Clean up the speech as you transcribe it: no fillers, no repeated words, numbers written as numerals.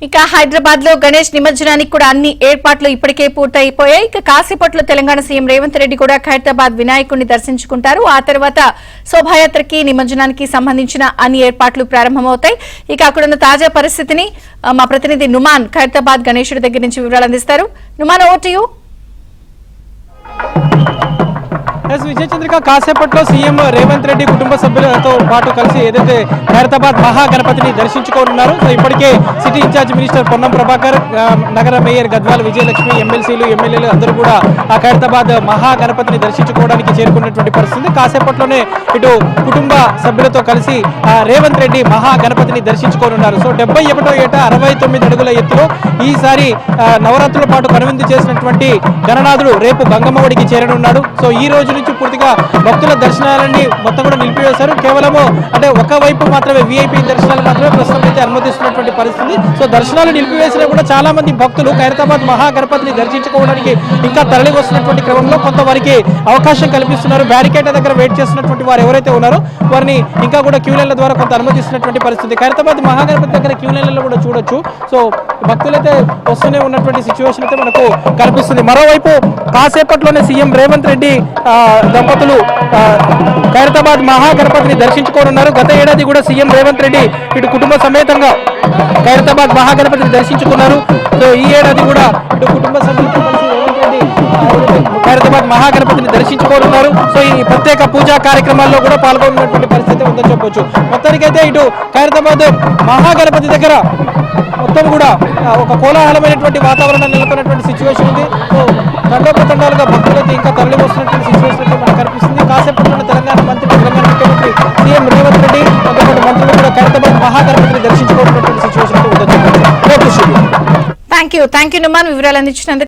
ఇక హైదరాబాద్ లో గణేష్ నిమజ్జనానికి కూడా అన్ని ఏర్పాట్లు ఇప్పటికే పూర్తయిపోయాయి. ఇక కాసేపట్లో తెలంగాణ సీఎం రేవంత్ రెడ్డి కూడా ఖైరతాబాద్ వినాయకుడిని దర్శించుకుంటారు. ఆ తర్వాత శోభాయాత్రకి నిమజ్జనానికి సంబంధించిన అన్ని ఏర్పాట్లు ప్రారంభమవుతాయి. ఇక అక్కడున్న తాజా పరిస్థితిని మా ప్రతినిధి నుమాన్ ఖైరతాబాద్ గణేశుడి దగ్గర నుంచి వివరాలు అందిస్తారు. నుమాన్, over to you. Vijaya Chandrika, కాసేపట్లో సీఎం రేవంత్ రెడ్డి కుటుంబ సభ్యులతో పాటు కలిసి ఏదైతే ఖైరతాబాద్ మహాగణపతిని దర్శించుకోనున్నారు. సో ఇప్పటికే city incharge minister Ponnam Prabhakar, నగర మేయర్ గద్వాల విజయలక్ష్మి, ఎమ్మెల్సీలు ఎమ్మెల్యేలు అందరూ కూడా ఆ ఖైరతాబాద్ మహాగణపతిని దర్శించుకోవడానికి చేరుకున్నటువంటి పరిస్థితి. కాసేపట్లోనే ఇటు కుటుంబ సభ్యులతో కలిసి రేవంత్ రెడ్డి మహాగణపతిని దర్శించుకోనున్నారు. సో 71వ ఏట 69 అడుగుల ఎత్తులో ఈసారి నవరాత్రుల పాటు కనువిందు చేసినటువంటి గణనాథుడు రేపు గంగమ్మఒడికి చేరనున్నాడు. సో ఈ రోజు నుంచి పూర్తిగా భక్తుల దర్శనాలన్నీ మొత్తం కూడా నిలిపివేశారు. కేవలము అంటే ఒకవైపు మాత్రమే విఐపి దర్శనాలు మాత్రమే ప్రస్తుతం అయితే అనుమతిస్తున్నటువంటి పరిస్థితి. సో దర్శనాలు నిలిపివేసినా కూడా చాలా మంది భక్తులు ఖైరతాబాద్ మహాగణపతిని దర్శించుకోవడానికి ఇంకా తరలి వస్తున్నటువంటి క్రమంలో కొంతవరకు అవకాశం కల్పిస్తున్నారు. బ్యారికేడ్ దగ్గర వెయిట్ చేస్తున్నటువంటి వారు ఎవరైతే ఉన్నారో వారిని ఇంకా కూడా క్యూ లైన్ల ద్వారా కొంత అనుమతిస్తున్నటువంటి పరిస్థితి. ఖైరతాబాద్ మహాగణపతి దగ్గర క్యూ లైన్లలో కూడా చూడొచ్చు. సో భక్తులైతే వస్తూనే ఉన్నటువంటి సిచ్యువేషన్ అయితే మనకు కనిపిస్తుంది. మరోవైపు కాసేపట్లోనే సీఎం రేవంత్ రెడ్డి దంపతులు ఖైరతాబాద్ మహాగణపతిని దర్శించుకోనున్నారు. గత ఏడాది కూడా సీఎం రేవంత్ రెడ్డి ఇటు కుటుంబ సమేతంగా ఖైరతాబాద్ మహాగణపతిని దర్శించుకున్నారు. సో ఈ ఏడాది కూడా ఇటు కుటుంబ సభ్యులతో కలిసి రేవంత్ రెడ్డి ఖైరతాబాద్ మహాగణపతిని దర్శించుకోనున్నారు. సో ఈ ప్రత్యేక పూజా కార్యక్రమాల్లో కూడా పాల్గొన్నటువంటి పరిస్థితి ఉందని చెప్పొచ్చు. మొత్తానికైతే ఇటు ఖైరతాబాద్ మహాగణపతి దగ్గర మొత్తం కూడా ఒక కోలాహలమైనటువంటి వాతావరణం నెలకొన్నటువంటి సిచ్యువేషన్ ఉంది. సో తండోపతండాలుగా భక్తులైతే ఇంకా తరలి వస్తున్నటువంటి సిచ్యువేషన్ అయితే మనకు కనిపిస్తుంది. కాసేపట్లో తెలంగాణ ముఖ్యమంత్రి సీఎం రేవంత్ రెడ్డి కొంతమంది మంత్రులు కూడా ఖైరతాబాద్ మహాగణపతిని దర్శించుకోవడం సిచ్యువేషన్ అయితే ఉందని చెప్పొచ్చు. థ్యాంక్ యూ నుమాన్, వివరాలు అందించినందుకు.